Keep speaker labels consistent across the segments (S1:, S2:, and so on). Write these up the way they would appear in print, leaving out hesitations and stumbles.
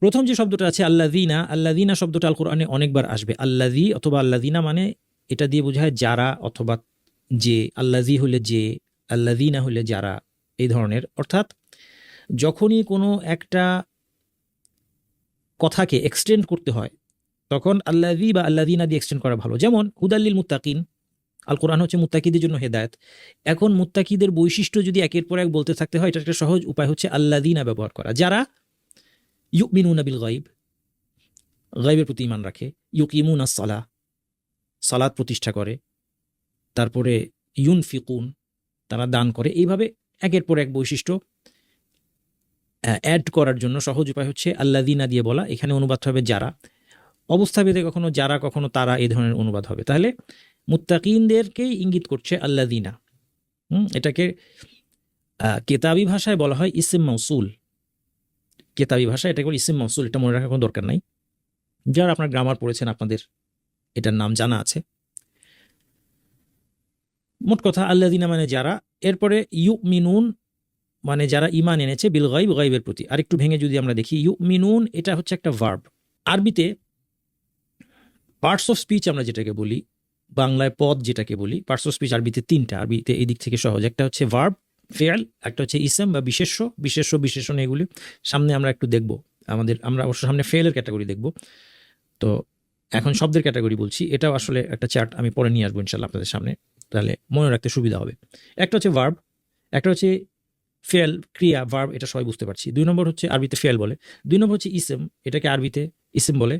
S1: প্রথম যে শব্দটা আছে আল্লাযীনা, আল্লাযীনা শব্দটা আল কোরআনে অনেকবার আসবে। আল্লাযী অথবা আল্লাযীনা মানে এটা দিয়ে বোঝায় যারা অথবা যে। আল্লাযী হলে যে, আল্লাযীনা হলে যারা, এই ধরনের। অর্থাৎ যখনই কোনো একটা কথাকে এক্সটেন্ড করতে হয় তখন আল্লাযী বা আল্লাযীনা দিয়ে এক্সটেন্ড করা ভালো। যেমন হুদাল্লিল মুত্তাকিন, আল কোরআন হচ্ছে মুত্তাকিদের জন্য হেদায়েত। এখন মুত্তাকিদের বৈশিষ্ট্য যদি একের পর এক বলতে থাকতে হয়, এটা একটা সহজ উপায় হচ্ছে আল্লাযীনা ব্যবহার করা। যারা ইউমিনুনা বিল গায়ব, গায়বের প্রতি ঈমান রাখে, ইউকিমুনাস সালাহ, সালাত প্রতিষ্ঠা করে, তারপরে ইউনফিকুন, তারা দান করে। এইভাবে একের পর এক বৈশিষ্ট্য অ্যাড করার জন্য সহজ উপায় হচ্ছে আল্লাযীনা দিয়ে বলা। এখানে অনুবাদ হবে যারা, অবস্থাভেদে কখনো যারা কখনো তারা, এই ধরনের অনুবাদ হবে। তাহলে মুত্তাকিনদেরকেই ইঙ্গিত করছে আল্লাযীনা। এটাকে কেতাবি ভাষায় বলা হয় ইসম মৌসুল। কেতাবি ভাষায় এটাকে বলে ইসম মৌসুল। এটা মনে রাখার কোনো দরকার নাই। যারা আপনার গ্রামার পড়েছেন আপনাদের এটার নাম জানা আছে। মোট কথা আল্লাযীনা মানে যারা। এরপরে ইউমিনুন মানে যারা ঈমান এনেছে বিল গায়ব, গায়বের প্রতি। আরেকটু ভেঙে যদি আমরা দেখি, ইউমিনুন এটা হচ্ছে একটা ভার্ব। আরবিতে পার্টস অফ স্পিচ আমরা যেটাকে বলি, বাংলায় পদ যেটাকে বলি, পার্টস অফ স্পিচ আরবিতে তিনটা। আরবিতে এই দিক থেকে সহজ। একটা হচ্ছে ভার্ব, ফেয়াল, একটা হচ্ছে ইসম বা বিশেষ্য, বিশেষণ। এগুলি সামনে আমরা একটু দেখব। আমরা অবশ্য সামনে ফেয়ালের ক্যাটাগরি দেখব। তো এখন শব্দের ক্যাটাগরি বলছি। এটাও আসলে একটা চার্ট আমি পরে নিয়ে আসবো ইনশাল্লাহ আপনাদের সামনে, তাহলে মনে রাখতে সুবিধা হবে। একটা হচ্ছে ভার্ব, একটা হচ্ছে ফেয়াল, ক্রিয়া, ভার্ব, এটা সবাই বুঝতে পারছি। 2 নম্বর হচ্ছে আরবিতে ফেয়াল বলে। 2 নম্বর হচ্ছে ইসম, এটাকে আরবিতে ইসম বলে,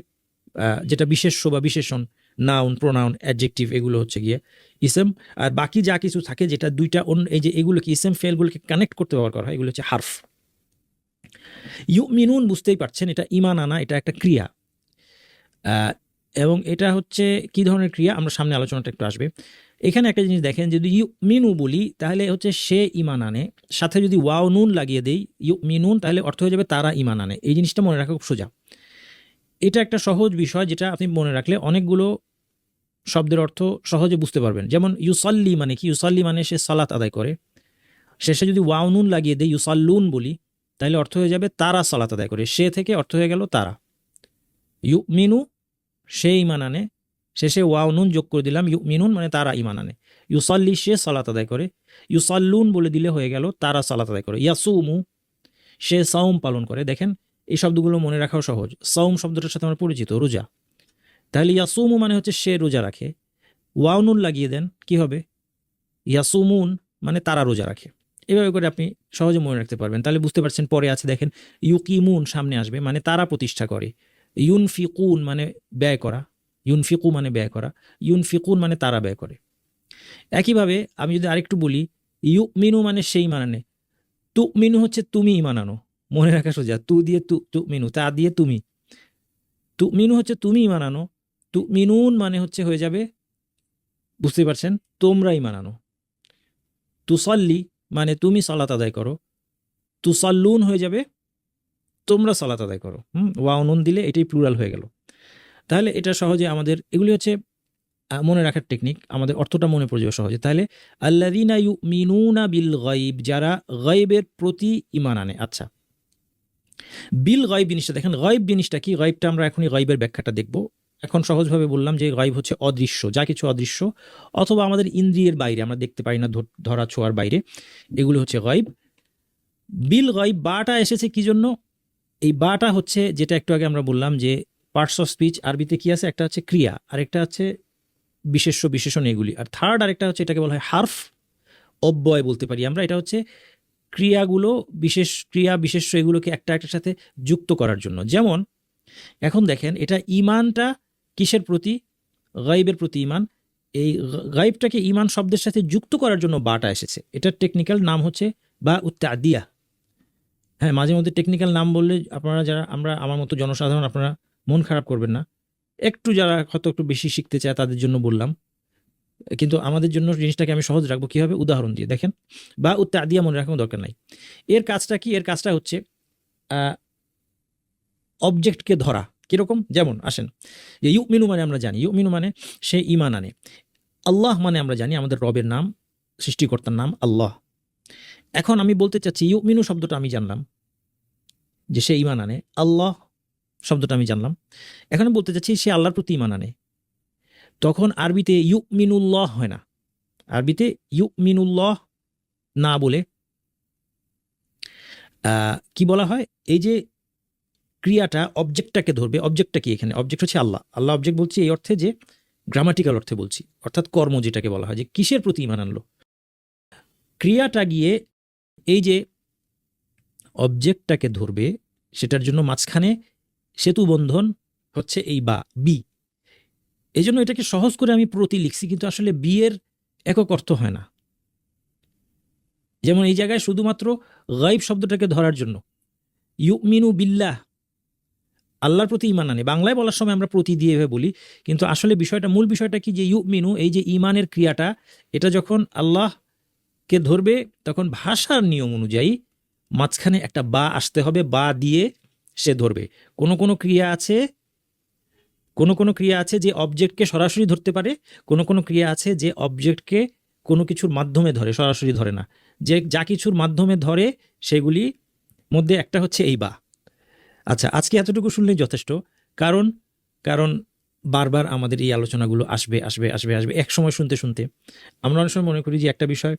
S1: যেটা বিশেষ্য বা বিশেষণ, নাউন, প্রোনাউন, অ্যাডজেক্টিভ, এগুলো হচ্ছে গিয়ে ইসম। আর বাকি যা কিছু থাকে যেটা দুইটা এই যে এগুলোকে ইসম ফেলগুলোকে কানেক্ট করতে ব্যবহার করা হয়, এগুলো হচ্ছে হার্ফ। ইউমিনুন বুঝতেই পারছেন, এটা ঈমান আনা, এটা একটা ক্রিয়া। এবং এটা হচ্ছে কি ধরনের ক্রিয়া আমরা সামনে আলোচনাটা একটু আসবে। এখানে একটা জিনিস দেখেন, যদি ইউমিনু বলি তাহলে হচ্ছে সে ঈমান আনে, সাথে যদি ওয়াও নুন লাগিয়ে দেই ইউমিনুন, তাহলে অর্থ হয়ে যাবে তারা ঈমান আনে। এই জিনিসটা মনে রাখা খুব সোজা। এটা একটা সহজ বিষয় যেটা আপনি মনে রাখলে অনেকগুলো শব্দের অর্থ সহজে বুঝতে পারবেন। যেমন ইউসাল্লি মানে কি? ইউসাল্লি মানে সে সালাত আদায় করে। শেষে যদি ওয়াও নুন লাগিয়ে দেই ইউসাল্লুন বলি, তাহলে অর্থ হয়ে যাবে তারা সালাত আদায় করে। সে থেকে অর্থ হয়ে গেল তারা। ইউমিনু সে ঈমান আনে, শেষে ওয়াও নুন যোগ করে দিলাম, ইউমিনুন মানে তারা ঈমান আনে। ইউসাল্লি সে সালাত আদায় করে, ইউসাল্লুন বলে দিলে হয়ে গেল তারা সালাত আদায় করে। ইয়াসুমু সে সাওম পালন করে। দেখেন এই শব্দগুলো মনে রাখাও সহজ। সাওম শব্দটার সাথে আমরা পরিচিত, রোজা। তাহলে ইয়াসুমু মানে হচ্ছে সে রোজা রাখে। ওয়াও নুন লাগিয়ে দেন, কি হবে? ইয়াসুমুন মানে তারা রোজা রাখে। এভাবে করে আপনি সহজে মনে রাখতে পারবেন। তাহলে বুঝতে পারছেন। পরে আছে দেখেন ইউকিমুন সামনে আসবে, মানে তারা প্রতিষ্ঠা করে। ইউনফিকুন মানে ব্যয় করা, ইউনফিকু মানে ব্যয় করা, ইউনফিকুন মানে তারা ব্যয় করে। একইভাবে আমি যদি আরেকটু বলি, ইউমিনু মানে সেই মানে, তুমিনু হচ্ছে তুমি ঈমান আনো। মনে রাখা সোজা। তু দিয়ে তুমিনু, তা দিয়ে তুমি। তুমিনু হচ্ছে তুমি ঈমান আনো, তুমিনুন মানে হচ্ছে হয়ে যাবে, বুঝতে পারছেন, তোমরা ঈমান আনো। তুসাল্লি মানে তুমি সালাত আদায় করো, তুসাল্লুন হয়ে যাবে তোমরা সালাত আদায় করো। ওয়াও নুন দিলে এটাই প্লুরাল হয়ে গেল। তাহলে এটা সহজে আমাদের এগুলি হচ্ছে মনে রাখার টেকনিক, আমাদের অর্থটা মনে পড়ে যাবে সহজে। তাহলে আল্লাযীনা ইউমিনুনা বিল গায়ব, যারা গায়বের প্রতি ঈমান আনে। আচ্ছা, বিল গায়ব জিনিসটা দেখেন, গায়ব জিনিসটা কি? গায়বটা আমরা এখনই গায়বের ব্যাখ্যাটা দেখব। এখন সহজভাবে বললাম যে গায়ব হচ্ছে অদৃশ্য, যা কিছু অদৃশ্য অথবা আমাদের ইন্দ্রিয়ের বাইরে, আমরা দেখতে পাই না, ধরা ছোঁয়ার বাইরে, এগুলো হচ্ছে গায়ব। বিল গায়ব বাটা এসেছে কি জন্য? এই বাটা হচ্ছে যেটা একটু আগে আমরা বললাম যে পার্টস অফ স্পিচ আরবিতে কি আছে, একটা হচ্ছে ক্রিয়া, আরেকটা হচ্ছে বিশেষ্য, বিশেষণ, এগুলি। আর থার্ড আরেকটা হচ্ছে এটাকে বলা হয় হার্ফ, অব্যয় বলতে পারি আমরা। এটা হচ্ছে ক্রিয়াগুলো, বিশেষ ক্রিয়া বিশেষ্য, এগুলোকে একটা একটার সাথে যুক্ত করার জন্য। যেমন এখন দেখেন, এটা ঈমানটা কিসের প্রতি? গায়বের প্রতি ঈমান। এই গায়বটাকে ঈমান শব্দের সাথে যুক্ত করার জন্য বাটা এসেছে। এটার টেকনিক্যাল নাম হচ্ছে বা উত্তাদিয়া। হ্যাঁ, মাঝে মধ্যে টেকনিক্যাল নাম বললে আপনারা যারা আমার মতো জনসাধারণ, আপনারা মন খারাপ করবেন না। একটু যারা হয়তো একটু বেশি শিখতে চায় তাদের জন্য বললাম, কিন্তু আমাদের জন্য জিনিসটাকে আমি সহজ রাখবো। কীভাবে? উদাহরণ দিয়ে। দেখেন, বা উত্তাদিয়া মনে রাখার দরকার নাই। এর কাজটা কি? এর কাজটা হচ্ছে অবজেক্টকে ধরা। কীরকম? যেমন আসেন, যে ইউমিনু মানে আমরা জানি, ইউমিনু মানে সে ঈমান আনে। আল্লাহ মানে আমরা জানি আমাদের রবের নাম, সৃষ্টিকর্তার নাম আল্লাহ। এখন আমি বলতে চাচ্ছি ইউমিনু শব্দটা আমি জানলাম যে সে ঈমান আনে। আল্লাহ শব্দটা আমি জানলাম। এখন আমি বলতে চাচ্ছি সে আল্লাহর প্রতি ঈমান আনে। তখন আরবিতে ইউমিনুল্লাহ হয় না, আরবিতে ইউমিনুল্লাহ না বলে কি বলা হয়, এই যে ক্রিয়াটা অবজেক্টটাকে ধরবে। অবজেক্টটা কি এখানে? অবজেক্ট হচ্ছে আল্লাহ। আল্লাহ অবজেক্ট বলছি এই অর্থে যে গ্রামাটিক্যাল অর্থে বলছি, অর্থাৎ কর্ম যেটাকে বলা হয়, যে কিসের প্রতি ঈমান আনলো। ক্রিয়াটা গিয়ে এই যে অবজেক্টটাকে ধরবে, সেটার জন্য মাঝখানে সেতু বন্ধন হচ্ছে এই বা বি। এই জন্য এটাকে সহজ করে আমি প্রতি লিখছি, কিন্তু আসলে বি এর একক অর্থ হয় না। যেমন এই জায়গায় শুধুমাত্র গাইব শব্দটাকে ধরার জন্য ইউমিনু বিল্লাহ, আল্লাহর প্রতি ঈমান আনে, বাংলায় বলার সময় আমরা প্রতি দিয়ে এভাবে বলি, কিন্তু আসলে বিষয়টা, মূল বিষয়টা কি, যে ইউমিনু, এই যে ঈমানের ক্রিয়াটা, এটা যখন আল্লাহকে ধরবে তখন ভাষার নিয়ম অনুযায়ী মাঝখানে একটা বা আসতে হবে, বা দিয়ে সে ধরবে। কোনো কোনো ক্রিয়া আছে, কোনো কোনো ক্রিয়া আছে যে অবজেক্টকে সরাসরি ধরতে পারে, কোনো কোনো ক্রিয়া আছে যে অবজেক্টকে কোনো কিছুর মাধ্যমে ধরে, সরাসরি ধরে না। যে যা কিছুর মাধ্যমে ধরে সেগুলি মধ্যে একটা হচ্ছে এই বা। আচ্ছা, আজকে এতটুকু শুনলেই যথেষ্ট, কারণ কারণ বারবার আমাদের এই আলোচনাগুলো আসবে আসবে আসবে আসবে এক সময় শুনতে শুনতে আমরা অনেক সময় মনে করি যে একটা বিষয়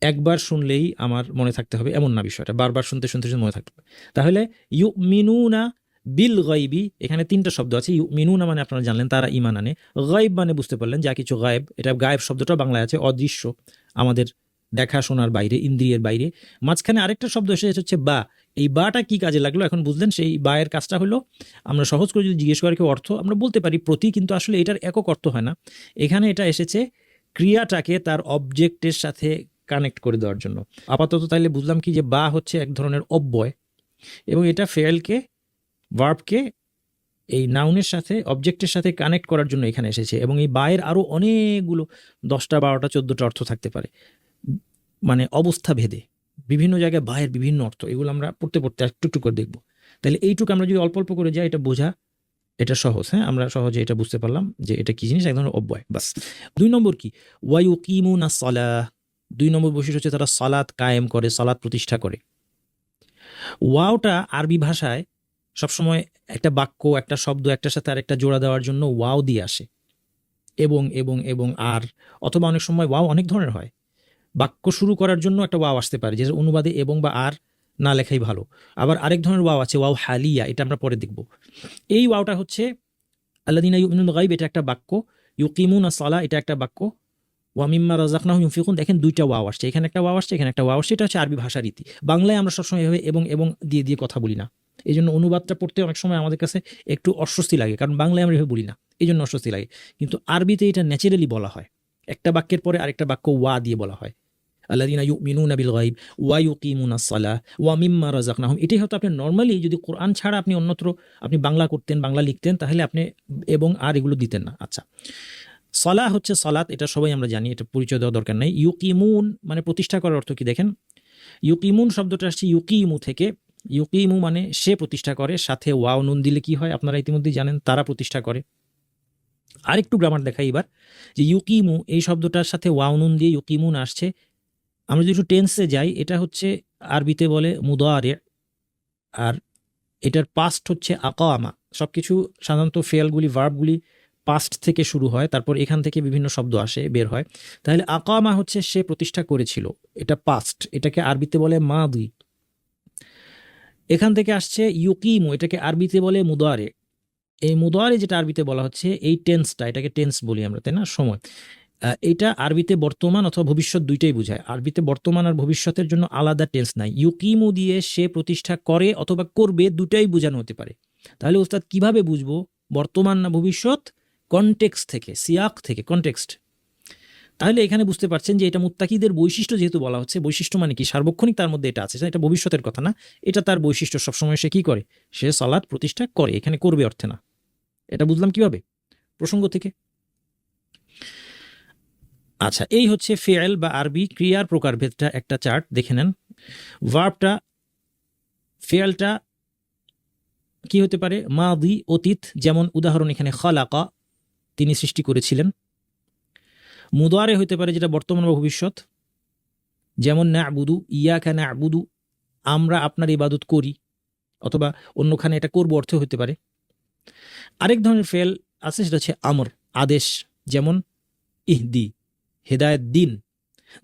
S1: একবার শুনলেই আমার মনে থাকতে হবে, এমন না, বিষয়টা বারবার শুনতে শুনতে শুনতে মনে থাকতে হবে। তাহলে ইউমিনুনা বিল গায়বি, এখানে তিনটা শব্দ আছে। ইউমিনুনা মানে আপনারা জানলেন তারা ঈমান আনে, গায়ব মানে বুঝতে পারলেন যা কিছু গায়েব, এটা গায়েব শব্দটা বাংলায় আছে অদৃশ্য, আমাদের দেখা শোনার বাইরে, ইন্দ্রিয়ের বাইরে। মাঝখানে আরেকটা শব্দ এসে হচ্ছে বা। এই বাটা কি কাজে লাগলো এখন বুঝলেন? সেই বায়ের কাজটা হলো, আমরা সহজ করে যদি জিজ্ঞেস করি কেউ অর্থ, আমরা বলতে পারি প্রতি, কিন্তু আসলে এটার একক অর্থ হয় না। এখানে এটা এসেছে ক্রিয়াটাকে তার অবজেক্টের সাথে কানেক্ট করে দেওয়ার জন্য। আপাতত তাইলে বুঝলাম কি, যে বা হচ্ছে এক ধরনের অব্যয়, এবং এটা ফেলকে, ভার্বকে এই নাউনের সাথে, অবজেক্টের সাথে কানেক্ট করার জন্য এখানে এসেছে। এবং এই বায়ের আরও অনেকগুলো 10টা 12টা 14টা অর্থ থাকতে পারে, মানে অবস্থা ভেদে বিভিন্ন জায়গায় বায়ের বিভিন্ন অর্থ। এগুলো আমরা পড়তে পড়তে একটু একটু করে দেখবো। তাহলে এইটুকু আমরা যদি অল্প অল্প করে যাই, এটা বোঝা, এটা সহজ। হ্যাঁ, আমরা সহজে এটা বুঝতে পারলাম যে এটা কি জিনিস, এক ধরনের অব্যয়, বাস। 2 নম্বর কি, ওয়ায়ুকিমুনা সালাহ। 2 নম্বর বৈশিষ্ট্য হচ্ছে তারা সালাত কায়েম করে, সালাত প্রতিষ্ঠা করে। ওয়াওটা আরবি ভাষায় সবসময় একটা বাক্য, একটা শব্দ একটার সাথে আরেকটা জোড়া দেওয়ার জন্য ওয়াও দিয়ে আসে, এবং এবং এবং আর, অথবা অনেক সময় ওয়াও অনেক ধরনের হয়। বাক্য শুরু করার জন্য একটা ওয়াও আসতে পারে, যে অনুবাদে এবং বা আর না লেখাই ভালো। আবার আরেক ধরনের ওয়াও আছে, ওয়াও হালিয়া, এটা আমরা পরে দেখব। এই ওয়াওটা হচ্ছে আল্লাযীনা ইউমিনুল গায়ব, এটা একটা বাক্য। ইউকিমুনা সালাহ, এটা একটা বাক্য। ওয়া মিম্মা রাযাকনাহুম ইউনফিকুন, দেখেন দুইটা ওয়াও আসছে, এখানে একটা ওয়াও আসছে, এখানে একটা ওয়াও আসছে। এটা হচ্ছে আরবি ভাষার রীতি। বাংলায় আমরা সবসময় এভাবে এবং এবং দিয়ে দিয়ে কথা বলি না, এই জন্য অনুবাদটা পড়তে অনেক সময় আমাদের কাছে একটু অস্বস্তি লাগে, কারণ বাংলায় আমরা এভাবে বলি না, এই জন্য অস্বস্তি লাগে। কিন্তু আরবিতে এটা ন্যাচারালি বলা হয়, একটা বাক্যের পরে আরেকটা বাক্য ওয়া দিয়ে বলা হয়। আল্লাযীনা ইউমিনুনা বিল গায়ব ওয়া ইউকিমুনাস সালাহ ওয়া মিম্মা রাযাকনাহুম। এটাই হতো আপনি নরমালি, যদি কোরআন ছাড়া আপনি অন্যত্র আপনি বাংলা করতেন, বাংলা লিখতেন, তাহলে আপনি এবং আর এগুলো দিতেন না। আচ্ছা, সালাহ হচ্ছে সালাত, এটা সবাই আমরা জানি, এটা পরিচয় দেওয়া দরকার নাই। ইউকিমুন মানে প্রতিষ্ঠা করার অর্থ কি দেখেন, ইউকিমুন শব্দটা আসছে ইউকিমু থেকে। ইউকিমু মানে সে প্রতিষ্ঠা করে, সাথে ওয়াও নুন দিলে কি হয় আপনারা ইতিমধ্যেই জানেন, তারা প্রতিষ্ঠা করে। আরেকটু গ্রামার দেখাই এবার, যে ইউকিমু এই শব্দটার সাথে ওয়াও নুন দিয়ে ইউকিমুন আসছে। আমরা যদি একটু টেন্সে যাই, এটা হচ্ছে আরবিতে বলে মুদারে, আর এটার পাস্ট হচ্ছে আকামা। সবকিছু সাধারণত ফেলগুলি, ভার্বগুলি পাস্ট থেকে শুরু হয়, তারপর এখান থেকে বিভিন্ন শব্দ আসে, বের হয়। তাহলে আকামা হচ্ছে সে প্রতিষ্ঠা করেছিল, এটা পাস্ট, এটাকে আরবিতে বলে মাদি। এখান থেকে আসছে ইউকিমু, এটাকে আরবিতে বলে মুদারে। এই মুদারে যেটা আরবিতে বলা হচ্ছে, এই টেন্সটা, এটাকে টেন্স বলি আমরা, তাই না, সময়। এটা আরবিতে বর্তমান অথবা ভবিষ্যৎ দুইটাই বোঝায়। আরবিতে বর্তমান আর ভবিষ্যতের জন্য আলাদা টেন্স নাই। ইউকিমু দিয়ে সে প্রতিষ্ঠা করে অথবা করবে, দুটাই বোঝানো হতে পারে। তাহলে ওস্তাদ কিভাবে বুঝবো বর্তমান না ভবিষ্যৎ? কনটেক্সট থেকে, সিয়াক থেকে, কনটেক্সট। তাহলে এখানে বুঝতে পারছেন যে এটা মুত্তাকিদের বৈশিষ্ট্য যেহেতু বলা হচ্ছে, বৈশিষ্ট্য মানে কি, সার্বক্ষণিক তার মধ্যে এটা আছে, এটা ভবিষ্যতের কথা না, এটা তার বৈশিষ্ট্য। সবসময় সে কি করে, সে সালাত প্রতিষ্ঠা করে, এখানে করবে অর্থে না। এটা বুঝলাম কিভাবে, প্রসঙ্গ থেকে। আচ্ছা, এই হচ্ছে ফেল বা আরবি ক্রিয়ার প্রকারভেদটা, একটা চার্ট দেখে নেন। ভার্বটা, ফেলটা কি হতে পারে, মাদি অতীত, যেমন উদাহরণ এখানে খালাকা, তিনি সৃষ্টি করেছিলেন। মুদারে হতে পারে যেটা বর্তমান বা ভবিষ্যৎ, যেমন না'বুদু, ইয়াকা না'বুদু, আমরা আপনার ইবাদত করি, অথবা অন্যখানে এটা করব অর্থ হতে পারে। আরেক ধরনের ফেল আছে, সেটা হচ্ছে আমর, আদেশ, যেমন ইহদি, হেদায়েত দিন।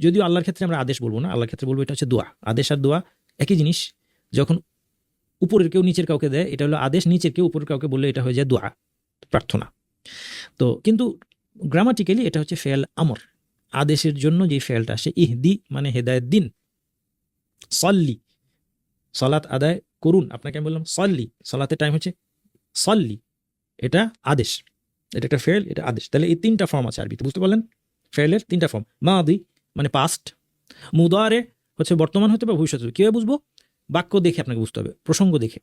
S1: যদিও আল্লাহর ক্ষেত্রে আমরা আদেশ বলবো না, আল্লাহর ক্ষেত্রে বলবো এটা হচ্ছে দোয়া। আদেশ আর দোয়া একই জিনিস। যখন উপরের কেউ নিচের কাউকে দেয় এটা হলো আদেশ, নিচের কেউ উপরের কাউকে বললে এটা হয়ে যায় দোয়া, প্রার্থনা। তো কিন্তু গ্রামাটিক্যালি এটা হচ্ছে ফেল আমর, আদেশের জন্য যে ফেলটা আসে। ইহদি মানে হেদায়েত দিন, সল্লি সালাত আদায় করুন। আপনাকে আমি বললাম সল্লি, সালাতের টাইম হচ্ছে সল্লি, এটা আদেশ, এটা একটা ফেল, এটা আদেশ। তাহলে এই তিনটা ফর্ম আছে আরবিতে, বুঝতে পারলেন? ফেলের তিনটা ফর্ম। মাদি মানে পাস্ট, মুদারে হচ্ছে বর্তমান হতে বা ভবিষ্যৎ হতে। কীভাবে বুঝবো? বাক্য দেখে আপনাকে বুঝতে হবে, প্রসঙ্গ দেখে।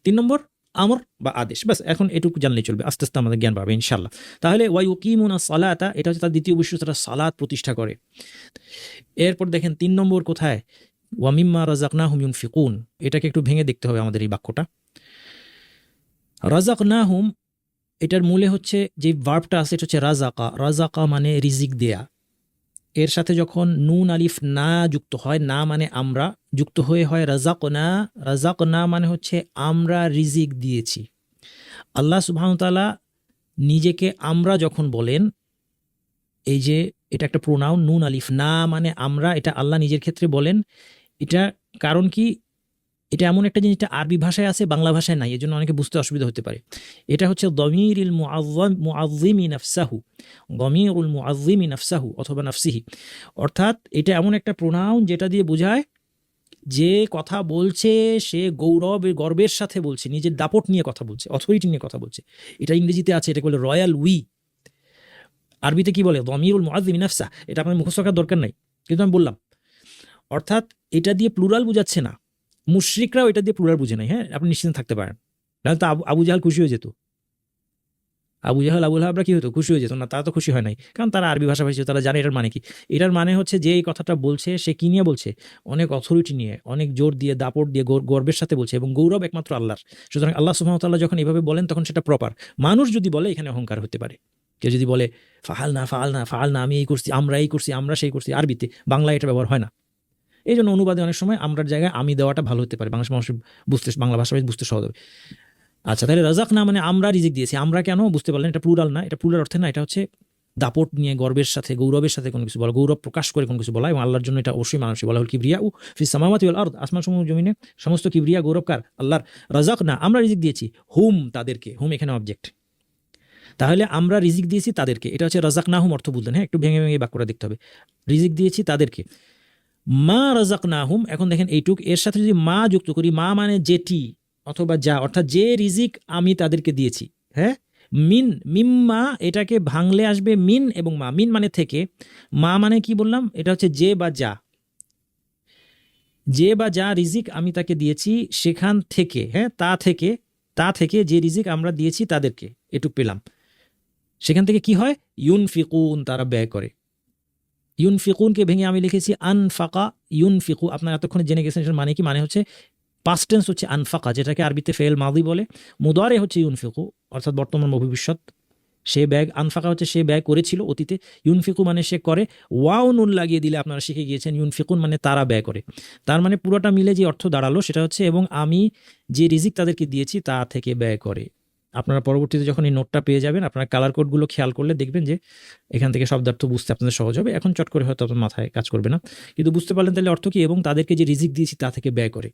S1: 3 নম্বর আমর বা আদেশ। ব্যাস, এখন এটুকু জানলেই চলবে, আস্তে আস্তে আমাদের জ্ঞান বাড়বে ইনশাল্লাহ। তাহলে ওয়াইউকিমুনা সালাতা, এটা হচ্ছে তার দ্বিতীয় বৈশিষ্ট্য, তারা সালাত প্রতিষ্ঠা করে। এরপর দেখেন 3 নম্বর কোথায়, ওয়ামিম্মা রাযাকনাহুম ইউনফিকুন। এটাকে একটু ভেঙে দেখতে হবে আমাদের এই বাক্যটা। রাযাকনাহুম, এটার মূলে হচ্ছে যে ভার্বটা আছে এটা হচ্ছে রাজাকা। রাজাকা মানে রিজিক দেয়া। এর সাথে যখন নুন আলিফ না যুক্ত হয়, না মানে আমরা, যুক্ত হয়ে হয় রাজাকনা। রাজাকনা মানে হচ্ছে আমরা রিজিক দিয়েছি। আল্লাহ সুবহানাহু ওয়া তাআলা নিজেকে আমরা যখন বলেন, এই যে এটা একটা প্রোনাউন, নুন আলিফ না মানে আমরা, এটা আল্লাহ নিজের ক্ষেত্রে বলেন। এটা কারণ কি, এটা এমন একটা জিনিস, এটা আরবি ভাষায় আছে, বাংলা ভাষায় নাই, এজন্য অনেকে বুঝতে অসুবিধা হতে পারে। এটা হচ্ছে দমিরুল মুআযযিমি নাফসাহু, দমিরুল মুআযযিমি নাফসাহু অথবা নাফসিহি। অর্থাৎ এটা এমন একটা প্রোনাউন যেটা দিয়ে বোঝায় যে কথা বলছে সে গর্বের সাথে বলছে, নিজের দাপট নিয়ে কথা বলছে, অথরিটি নিয়ে কথা বলছে। এটা ইংরেজিতে আছে, এটা বলে রয়্যাল উই। আরবিতে কি বলে? দমিরুল মুআযযিমি নাফসা। এটা আপনার মুখস্থ করার দরকার নাই, কিন্তু আমি বললাম। অর্থাৎ এটা দিয়ে প্লুরাল বুঝাচ্ছে না, মুশরিকরাও এটা দিয়ে প্লুরাল বুঝে নাই। হ্যাঁ, আপনি নিশ্চিন্ত থাকতে পারেন। নাহলে তো আবু জাহাল খুশি হয়ে যেত, আবু জাহাল আবুল হাবরা কি হতো, খুশি হয়ে যেত না? তারা তো খুশি হয় নাই, কারণ তারা আরবি ভাষা ভাষী, তারা জানে এটার মানে কি। এটার মানে হচ্ছে যে এই কথাটা বলছে সে কি নিয়ে বলছে, অনেক অথরিটি নিয়ে, অনেক জোর দিয়ে, দাপট দিয়ে, গর্বের সাথে বলছে, এবং গৌরব একমাত্র আল্লাহর। সুতরাং আল্লাহ সুবহানাহু ওয়া তাআলা যখন এভাবে বলেন তখন সেটা প্রপার। মানুষ যদি বলে এখানে অহংকার হতে পারে। কেউ যদি বলে ফাহাল না ফাহাল না ফাহাল না, আমি এই করছি, আমরা এই করছি, আমরা সেই করছি, আরবিতে, বাংলায় এটা ব্যবহার হয় না। এই জন্য অনুবাদে অনেক সময় আমরার জায়গায় আমি দেওয়াটা ভালো হতে পারে, বাংলা মানুষ বুঝতে, বাংলা ভাষা বুঝতে সহজ হবে। আচ্ছা, তাহলে রাজাক না মানে আমরা রিজিক দিয়েছি। আমরা কেন বুঝতে পারলেন? এটা প্লুরাল না, এটা প্লুরাল অর্থে না, এটা হচ্ছে দাপট নিয়ে, গর্বের সাথে, গৌরবের সাথে কোনো কিছু বলা, গৌরব প্রকাশ করে কোনো কিছু বলা। এবং আল্লাহর জন্য এটা অবশ্যই মানুষই বলা হল কিবরিয়া উ ফিস সামাওয়াতি ওয়াল আরদ, আসমান সমূহ জমিনে সমস্ত কিবরিয়া গৌরবকার আল্লাহর। রাজাক না আমরা রিজিক দিয়েছি, হুম তাদেরকে, হুম এখানে অবজেক্ট। তাহলে আমরা রিজিক দিয়েছি তাদেরকে, এটা হচ্ছে রাজাক না হুম অর্থ বুঝলেন। হ্যাঁ, একটু ভেঙে ভেঙে বাক্যটা দেখতে হবে। রিজিক দিয়েছি তাদেরকে, মা রাযাকনাহুম। এখন দেখেন এইটুক, এর সাথে যদি মা যুক্ত করি, মা মানে যেটি অথবা যা, অর্থাৎ যে রিজিক আমি তাদেরকে দিয়েছি। হ্যাঁ, মিন, মিম্মা, এটাকে ভাঙলে আসবে মিন এবং মা। মিন মানে থেকে, মা মানে কি বললাম, এটা হচ্ছে যে বা যা, যে বা যা রিজিক আমি তাকে দিয়েছি সেখান থেকে। হ্যাঁ, তা থেকে যে রিজিক আমরা দিয়েছি তাদেরকে, এটুক পেলাম। সেখান থেকে কি হয়? ইউনফিকুন, তারা ব্যয় করে। ইউনফিকুনকে ভেঙে আমি লিখেছি আনফাকা ইউনফিকু। আপনারা এতক্ষণে জেনে গেছেন এটার মানে কি। মানে হচ্ছে পাস্ট টেন্স হচ্ছে আনফাকা, যেটাকে আরবিতে ফেল মাদি বলে। মুদারে হচ্ছে ইউনফিকু, অর্থাৎ বর্তমান বা ভবিষ্যৎ। সে ব্যয়, আনফাকা হচ্ছে সে ব্যয় করেছিল অতীতে, ইউনফিকু মানে সে করে। ওয়াও নুন লাগিয়ে দিলে আপনারা শিখে গিয়েছেন ইউনফিকুন মানে তারা ব্যয় করে। তার মানে পুরোটা মিলে যে অর্থ দাঁড়ালো সেটা হচ্ছে এবং আমি যে রিজিক তাদেরকে দিয়েছি তা থেকে ব্যয় করে। আপনারা পরবর্তীতে যখন এই নোটটা পেয়ে যাবেন, আপনারা কালার কোডগুলো খেয়াল করলে দেখবেন যে এখান থেকে শব্দার্থ বুঝতে আপনাদের সহজ হবে। এখন চট করে হয়তো আপনার মাথায় কাজ করবে না, কিন্তু বুঝতে পারলেন তাহলে অর্থ কি, এবং তাদেরকে যে রিজিক দিয়েছি তা থেকে ব্যয় করে।